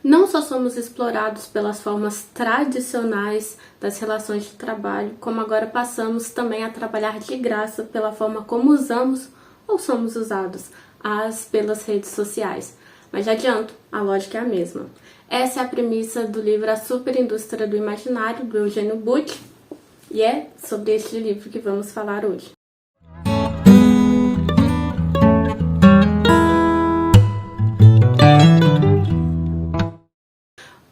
Não só somos explorados pelas formas tradicionais das relações de trabalho, como agora passamos também a trabalhar de graça pela forma como usamos ou somos usados pelas redes sociais. Mas já adianto, a lógica é a mesma. Essa é a premissa do livro A Superindústria do Imaginário, do Eugênio Bucci, e é sobre este livro que vamos falar hoje.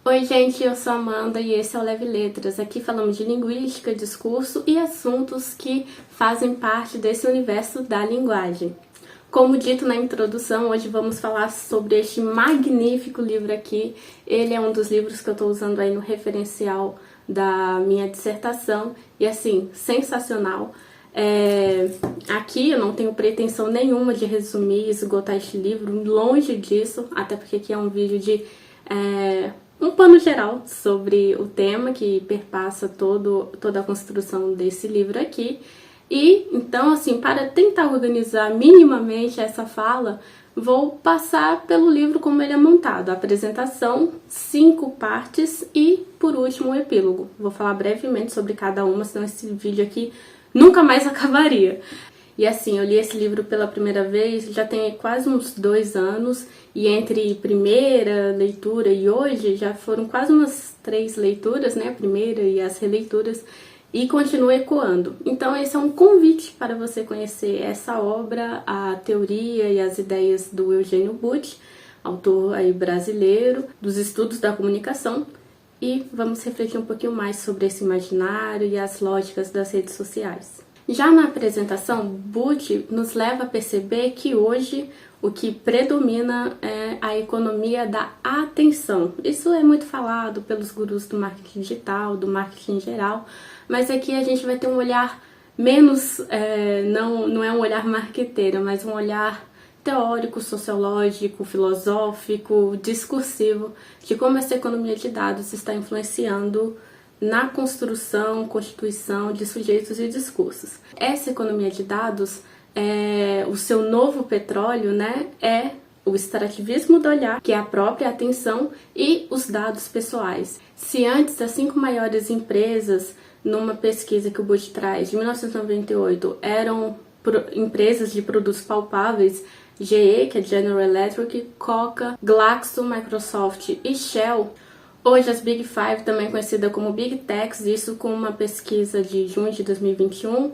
Oi gente, eu sou a Amanda e esse é o Leve Letras. Aqui falamos de linguística, discurso e assuntos que fazem parte desse universo da linguagem. Como dito na introdução, hoje vamos falar sobre este magnífico livro aqui. Ele é um dos livros que eu estou usando aí no referencial da minha dissertação e assim, sensacional. Aqui eu não tenho pretensão nenhuma de resumir e esgotar este livro, longe disso, até porque aqui é um vídeo de um pano geral sobre o tema que perpassa toda a construção desse livro aqui. E, então, assim, para tentar organizar minimamente essa fala, vou passar pelo livro como ele é montado. A apresentação, 5 partes e, por último, o epílogo. Vou falar brevemente sobre cada uma, senão esse vídeo aqui nunca mais acabaria. E assim, eu li esse livro pela primeira vez, já tem quase uns 2 anos, e entre primeira leitura e hoje já foram quase umas 3 leituras, né? A primeira e as releituras, e continua ecoando. Então esse é um convite para você conhecer essa obra, a teoria e as ideias do Eugênio Bucci, autor aí brasileiro, dos estudos da comunicação, e vamos refletir um pouquinho mais sobre esse imaginário e as lógicas das redes sociais. Já na apresentação, Bucci nos leva a perceber que hoje o que predomina é a economia da atenção. Isso é muito falado pelos gurus do marketing digital, do marketing em geral, mas aqui a gente vai ter um olhar menos, não é um olhar marqueteiro, mas um olhar teórico, sociológico, filosófico, discursivo, de como essa economia de dados está influenciando na construção, constituição de sujeitos e discursos. Essa economia de dados, o seu novo petróleo, né, é o extrativismo do olhar, que é a própria atenção, e os dados pessoais. Se antes as 5 maiores empresas, numa pesquisa que o Bucci traz, de 1998, eram empresas de produtos palpáveis, GE, que é General Electric, Coca, Glaxo, Microsoft e Shell, hoje as Big Five, também conhecida como Big Techs, isso com uma pesquisa de junho de 2021,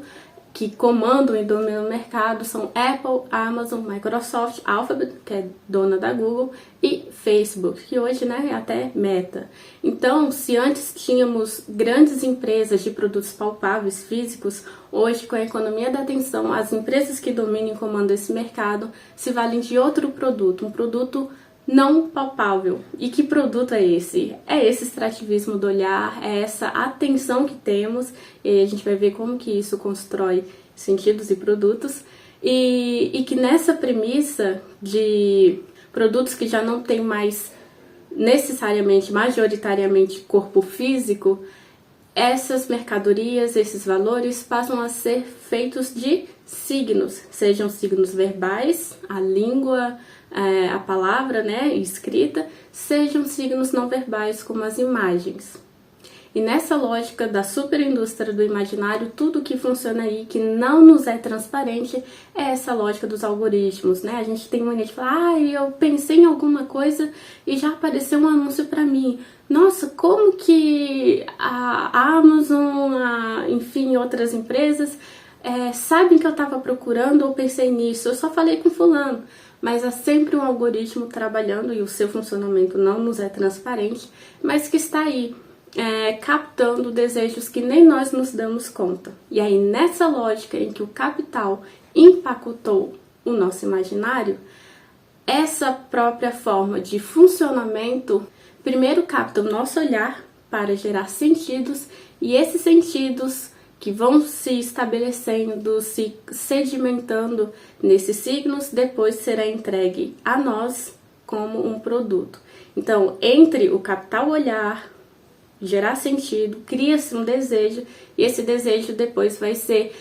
que comandam e dominam o mercado, são Apple, Amazon, Microsoft, Alphabet, que é dona da Google, e Facebook, que hoje, né, é até Meta. Então, se antes tínhamos grandes empresas de produtos palpáveis, físicos, hoje, com a economia da atenção, as empresas que dominam e comandam esse mercado se valem de outro produto, um produto não palpável. E que produto é esse? É esse extrativismo do olhar, é essa atenção que temos, e a gente vai ver como que isso constrói sentidos e produtos, e que nessa premissa de produtos que já não tem mais necessariamente, majoritariamente corpo físico, essas mercadorias, esses valores passam a ser feitos de signos, sejam signos verbais, a língua, a palavra, né, escrita, sejam signos não verbais, como as imagens. E nessa lógica da superindústria do imaginário, tudo que funciona aí, que não nos é transparente, é essa lógica dos algoritmos, né? A gente tem mania de falar, eu pensei em alguma coisa e já apareceu um anúncio para mim. Nossa, como que a Amazon, enfim, outras empresas sabem que eu estava procurando ou pensei nisso? Eu só falei com fulano. Mas há sempre um algoritmo trabalhando e o seu funcionamento não nos é transparente, mas que está aí, captando desejos que nem nós nos damos conta. E aí, nessa lógica em que o capital empacotou o nosso imaginário, essa própria forma de funcionamento primeiro capta o nosso olhar para gerar sentidos, e esses sentidos que vão se estabelecendo, se sedimentando nesses signos, depois será entregue a nós como um produto. Então, entre o captar o olhar, gerar sentido, cria-se um desejo, e esse desejo depois vai ser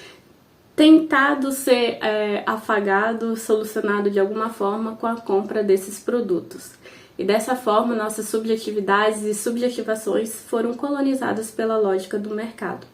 tentado ser afagado, solucionado de alguma forma com a compra desses produtos. E dessa forma, nossas subjetividades e subjetivações foram colonizadas pela lógica do mercado.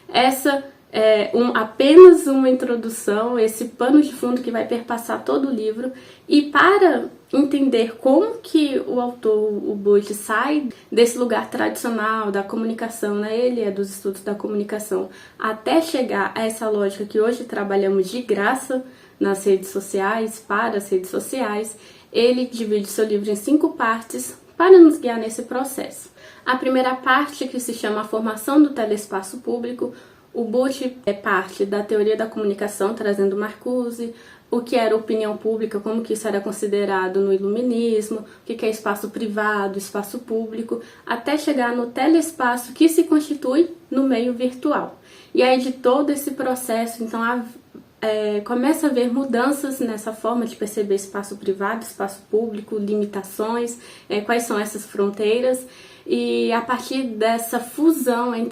Essa é apenas uma introdução, esse pano de fundo que vai perpassar todo o livro. E para entender como que o autor, o Butch, sai desse lugar tradicional da comunicação, né? Ele é dos estudos da comunicação, até chegar a essa lógica que hoje trabalhamos de graça nas redes sociais, para as redes sociais, ele divide seu livro em 5 partes para nos guiar nesse processo. A primeira parte, que se chama A Formação do Telespaço Público, o Butch é parte da teoria da comunicação, trazendo Marcuse, o que era opinião pública, como que isso era considerado no iluminismo, o que é espaço privado, espaço público, até chegar no telespaço que se constitui no meio virtual. E aí de todo esse processo, então, começa a haver mudanças nessa forma de perceber espaço privado, espaço público, limitações, quais são essas fronteiras. E a partir dessa fusão em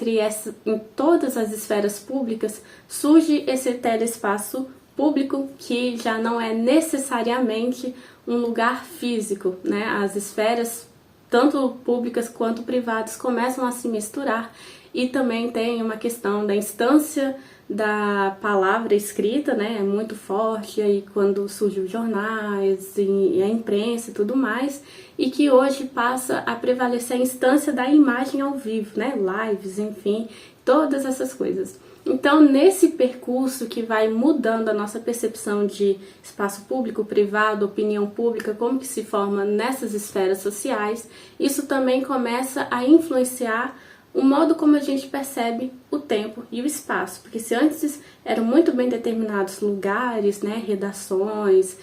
todas as esferas públicas, surge esse telespaço público, que já não é necessariamente um lugar físico, né? As esferas, tanto públicas quanto privadas, começam a se misturar, e também tem uma questão da instância da palavra escrita, né? É muito forte aí quando surgiu os jornais e a imprensa e tudo mais, e que hoje passa a prevalecer a instância da imagem ao vivo, né? Lives, enfim, todas essas coisas. Então, nesse percurso que vai mudando a nossa percepção de espaço público, privado, opinião pública, como que se forma nessas esferas sociais, isso também começa a influenciar o modo como a gente percebe o tempo e o espaço. Porque se antes eram muito bem determinados lugares, né, redações,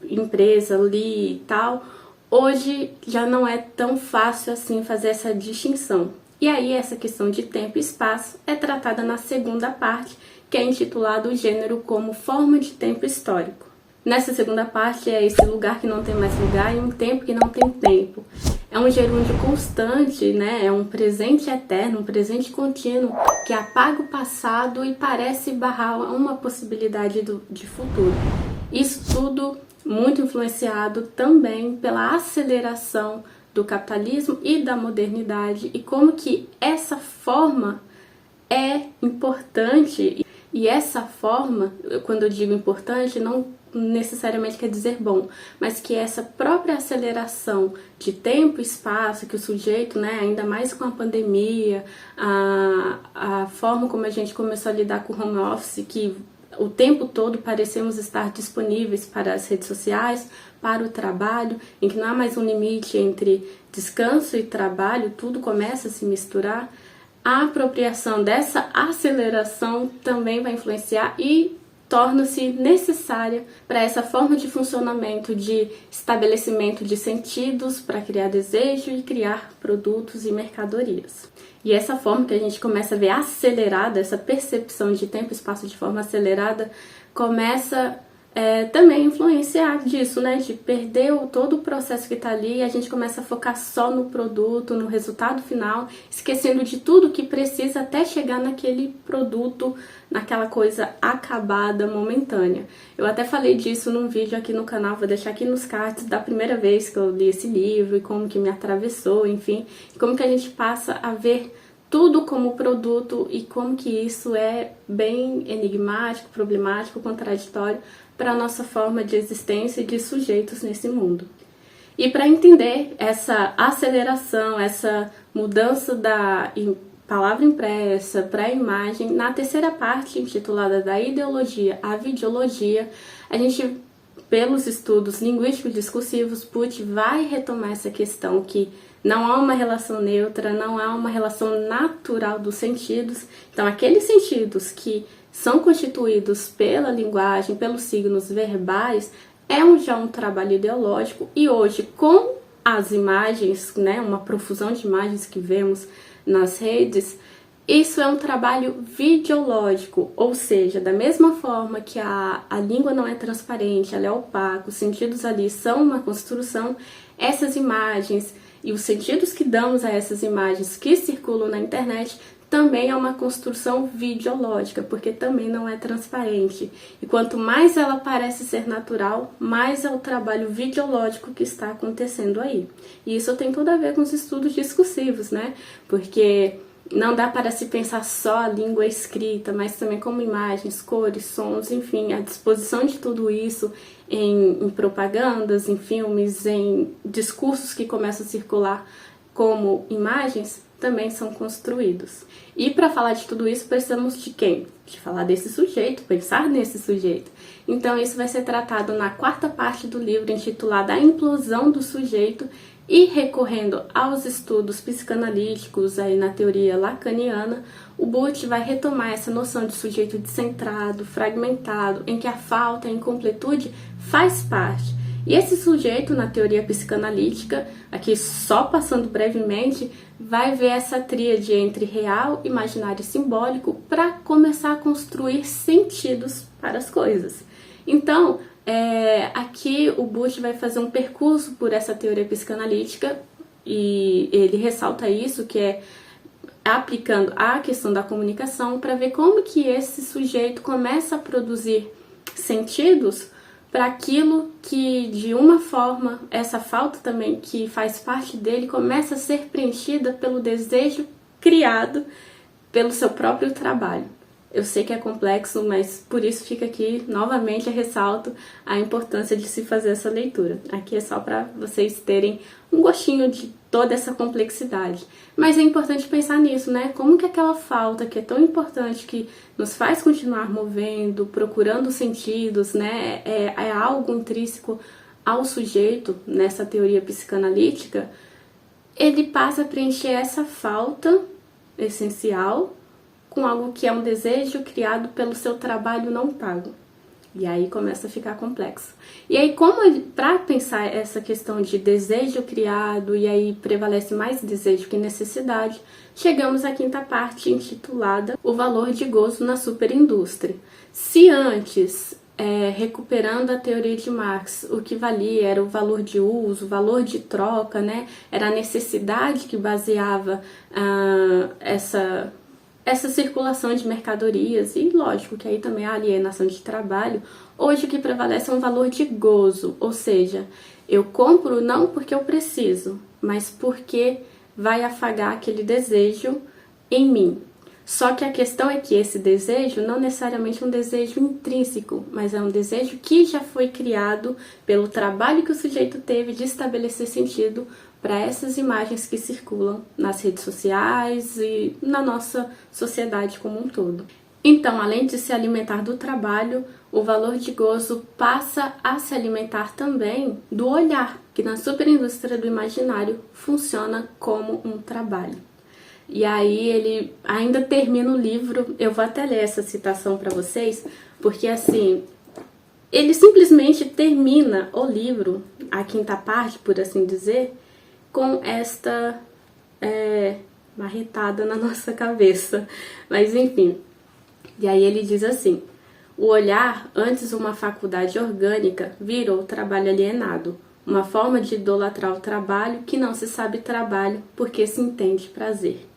empresa ali e tal, hoje já não é tão fácil assim fazer essa distinção. E aí essa questão de tempo e espaço é tratada na segunda parte, que é intitulada O Gênero como Forma de Tempo Histórico. Nessa segunda parte é esse lugar que não tem mais lugar e um tempo que não tem tempo. É um gerúndio constante, né? É um presente eterno, um presente contínuo que apaga o passado e parece barrar uma possibilidade de futuro. Isso tudo muito influenciado também pela aceleração do capitalismo e da modernidade, e como que essa forma é importante. E essa forma, quando eu digo importante, não necessariamente quer dizer bom, mas que essa própria aceleração de tempo e espaço que o sujeito, né, ainda mais com a pandemia, a forma como a gente começou a lidar com o home office, que o tempo todo parecemos estar disponíveis para as redes sociais, para o trabalho, em que não há mais um limite entre descanso e trabalho, tudo começa a se misturar. A apropriação dessa aceleração também vai influenciar e torna-se necessária para essa forma de funcionamento, de estabelecimento de sentidos, para criar desejo e criar produtos e mercadorias. E essa forma que a gente começa a ver acelerada, essa percepção de tempo e espaço de forma acelerada, começa também influenciar disso, né? De perder todo o processo que está ali, e a gente começa a focar só no produto, no resultado final, esquecendo de tudo que precisa até chegar naquele produto, naquela coisa acabada, momentânea. Eu até falei disso num vídeo aqui no canal, vou deixar aqui nos cards, da primeira vez que eu li esse livro e como que me atravessou, enfim, como que a gente passa a ver tudo como produto e como que isso é bem enigmático, problemático, contraditório para a nossa forma de existência e de sujeitos nesse mundo. E para entender essa aceleração, essa mudança da palavra impressa para a imagem, na terceira parte, intitulada Da Ideologia à Videologia, a gente, pelos estudos linguístico-discursivos, Butch vai retomar essa questão que não há uma relação neutra, não há uma relação natural dos sentidos. Então, aqueles sentidos que são constituídos pela linguagem, pelos signos verbais, já um trabalho ideológico. E hoje, com as imagens, né, uma profusão de imagens que vemos nas redes, isso é um trabalho videológico, ou seja, da mesma forma que a língua não é transparente, ela é opaca, os sentidos ali são uma construção, essas imagens e os sentidos que damos a essas imagens que circulam na internet também é uma construção videológica, porque também não é transparente. E quanto mais ela parece ser natural, mais é o trabalho videológico que está acontecendo aí. E isso tem tudo a ver com os estudos discursivos, né? Porque não dá para se pensar só a língua escrita, mas também como imagens, cores, sons, enfim, a disposição de tudo isso em propagandas, em filmes, em discursos que começam a circular como imagens, também são construídos. E para falar de tudo isso, precisamos de quem? De falar desse sujeito, pensar nesse sujeito. Então isso vai ser tratado na quarta parte do livro, intitulada A Implosão do Sujeito, e recorrendo aos estudos psicanalíticos aí na teoria lacaniana, o Butch vai retomar essa noção de sujeito descentrado, fragmentado, em que a falta, a incompletude faz parte. E esse sujeito, na teoria psicanalítica, aqui só passando brevemente, vai ver essa tríade entre real, imaginário e simbólico para começar a construir sentidos para as coisas. Então, aqui o Butch vai fazer um percurso por essa teoria psicanalítica e ele ressalta isso, que é aplicando a questão da comunicação para ver como que esse sujeito começa a produzir sentidos para aquilo que, de uma forma, essa falta também que faz parte dele começa a ser preenchida pelo desejo criado pelo seu próprio trabalho. Eu sei que é complexo, mas por isso fica aqui, novamente, eu ressalto a importância de se fazer essa leitura. Aqui é só para vocês terem um gostinho de toda essa complexidade. Mas é importante pensar nisso, né? Como que aquela falta que é tão importante, que nos faz continuar movendo, procurando sentidos, né? É algo intrínseco ao sujeito nessa teoria psicanalítica, ele passa a preencher essa falta essencial com algo que é um desejo criado pelo seu trabalho não pago. E aí começa a ficar complexo. E aí, para pensar essa questão de desejo criado, e aí prevalece mais desejo que necessidade, chegamos à quinta parte, intitulada O Valor de Gozo na Superindústria. Se antes, recuperando a teoria de Marx, o que valia era o valor de uso, o valor de troca, né? Era a necessidade que baseava essa circulação de mercadorias, e lógico que aí também a alienação de trabalho. Hoje o que prevalece é um valor de gozo, ou seja, eu compro não porque eu preciso, mas porque vai afagar aquele desejo em mim. Só que a questão é que esse desejo não necessariamente é um desejo intrínseco, mas é um desejo que já foi criado pelo trabalho que o sujeito teve de estabelecer sentido para essas imagens que circulam nas redes sociais e na nossa sociedade como um todo. Então, além de se alimentar do trabalho, o valor de gozo passa a se alimentar também do olhar, que na superindústria do imaginário funciona como um trabalho. E aí ele ainda termina o livro, eu vou até ler essa citação para vocês, porque assim, ele simplesmente termina o livro, a quinta parte, por assim dizer, com esta marretada na nossa cabeça. Mas enfim, e aí ele diz assim: o olhar, antes uma faculdade orgânica, virou trabalho alienado, uma forma de idolatrar o trabalho que não se sabe trabalho porque se entende prazer.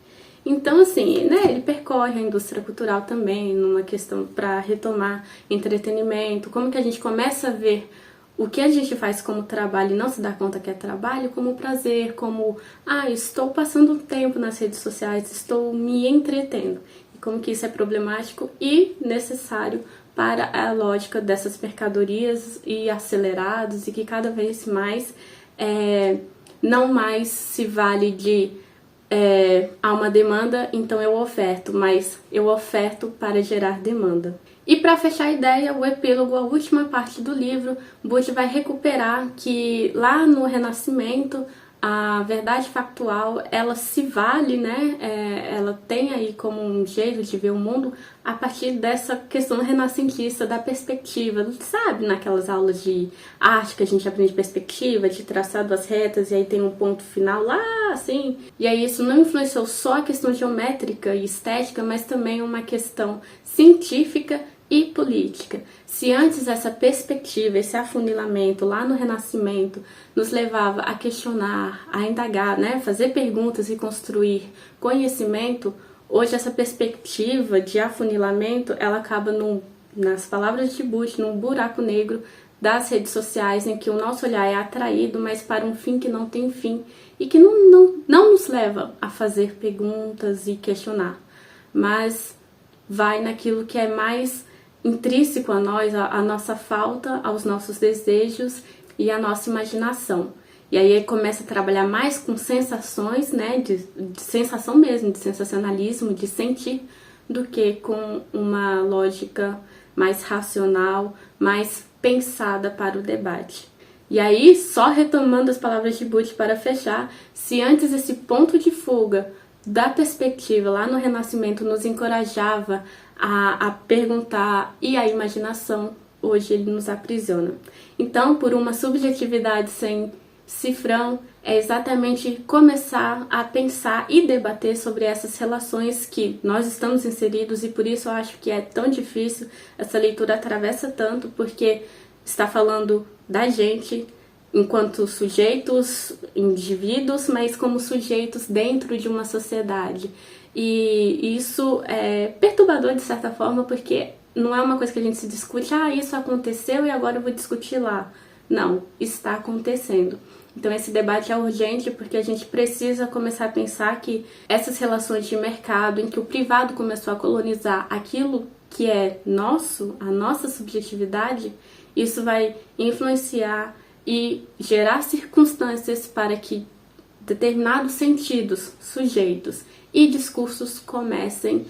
Então, assim, né, ele percorre a indústria cultural também, numa questão para retomar entretenimento, como que a gente começa a ver o que a gente faz como trabalho e não se dá conta que é trabalho, como prazer, como, estou passando um tempo nas redes sociais, estou me entretendo. E como que isso é problemático e necessário para a lógica dessas mercadorias e acelerados, e que cada vez mais não mais se vale de há uma demanda, então eu oferto, mas eu oferto para gerar demanda. E para fechar a ideia, o epílogo, a última parte do livro, Butch vai recuperar que lá no Renascimento a verdade factual, ela se vale, né? Ela tem aí como um jeito de ver o mundo a partir dessa questão renascentista da perspectiva, sabe? Naquelas aulas de arte que a gente aprende perspectiva, de traçado as retas, e aí tem um ponto final lá, assim. E aí isso não influenciou só a questão geométrica e estética, mas também uma questão científica e política. Se antes essa perspectiva, esse afunilamento lá no Renascimento nos levava a questionar, a indagar, né, fazer perguntas e construir conhecimento, Hoje essa perspectiva de afunilamento, ela acaba nas palavras de Bush, num buraco negro das redes sociais, em que o nosso olhar é atraído, mas para um fim que não tem fim e que não nos leva a fazer perguntas e questionar, mas vai naquilo que é mais intrínseco a nós, a nossa falta, aos nossos desejos e a nossa imaginação. E aí ele começa a trabalhar mais com sensações, né, de sensação mesmo, de sensacionalismo, de sentir, do que com uma lógica mais racional, mais pensada para o debate. E aí, só retomando as palavras de Bush para fechar, se antes esse ponto de fuga da perspectiva lá no Renascimento nos encorajava a perguntar e a imaginação, hoje ele nos aprisiona. Então, por uma subjetividade sem cifrão, é exatamente começar a pensar e debater sobre essas relações que nós estamos inseridos, e por isso eu acho que é tão difícil, essa leitura atravessa tanto, porque está falando da gente enquanto sujeitos, indivíduos, mas como sujeitos dentro de uma sociedade. E isso é perturbador de certa forma, porque não é uma coisa que a gente se discute, isso aconteceu e agora eu vou discutir lá. Não, está acontecendo. Então esse debate é urgente porque a gente precisa começar a pensar que essas relações de mercado em que o privado começou a colonizar aquilo que é nosso, a nossa subjetividade, isso vai influenciar e gerar circunstâncias para que determinados sentidos, sujeitos e discursos comecem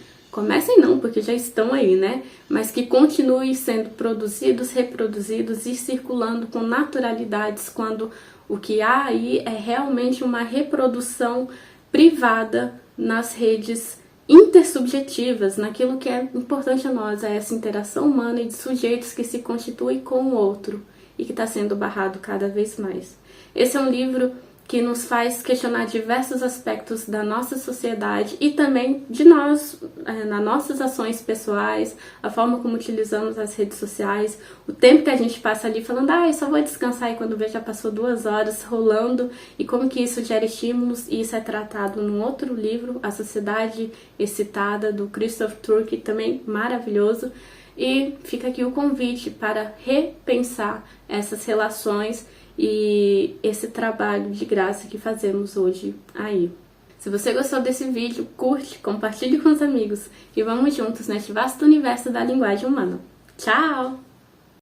não, porque já estão aí, né? Mas que continuem sendo produzidos, reproduzidos e circulando com naturalidades, quando o que há aí é realmente uma reprodução privada nas redes intersubjetivas, naquilo que é importante a nós, é essa interação humana e de sujeitos que se constituem com o outro e que está sendo barrado cada vez mais. Esse é um livro que nos faz questionar diversos aspectos da nossa sociedade e também de nós, nas nossas ações pessoais, a forma como utilizamos as redes sociais, o tempo que a gente passa ali falando, eu só vou descansar, e quando vê já passou 2 horas rolando, e como que isso gera estímulos, e isso é tratado num outro livro, A Sociedade Excitada, do Christoph Turk, também maravilhoso. E fica aqui o convite para repensar essas relações e esse trabalho de graça que fazemos hoje aí. Se você gostou desse vídeo, curte, compartilhe com os amigos e vamos juntos neste vasto universo da linguagem humana. Tchau!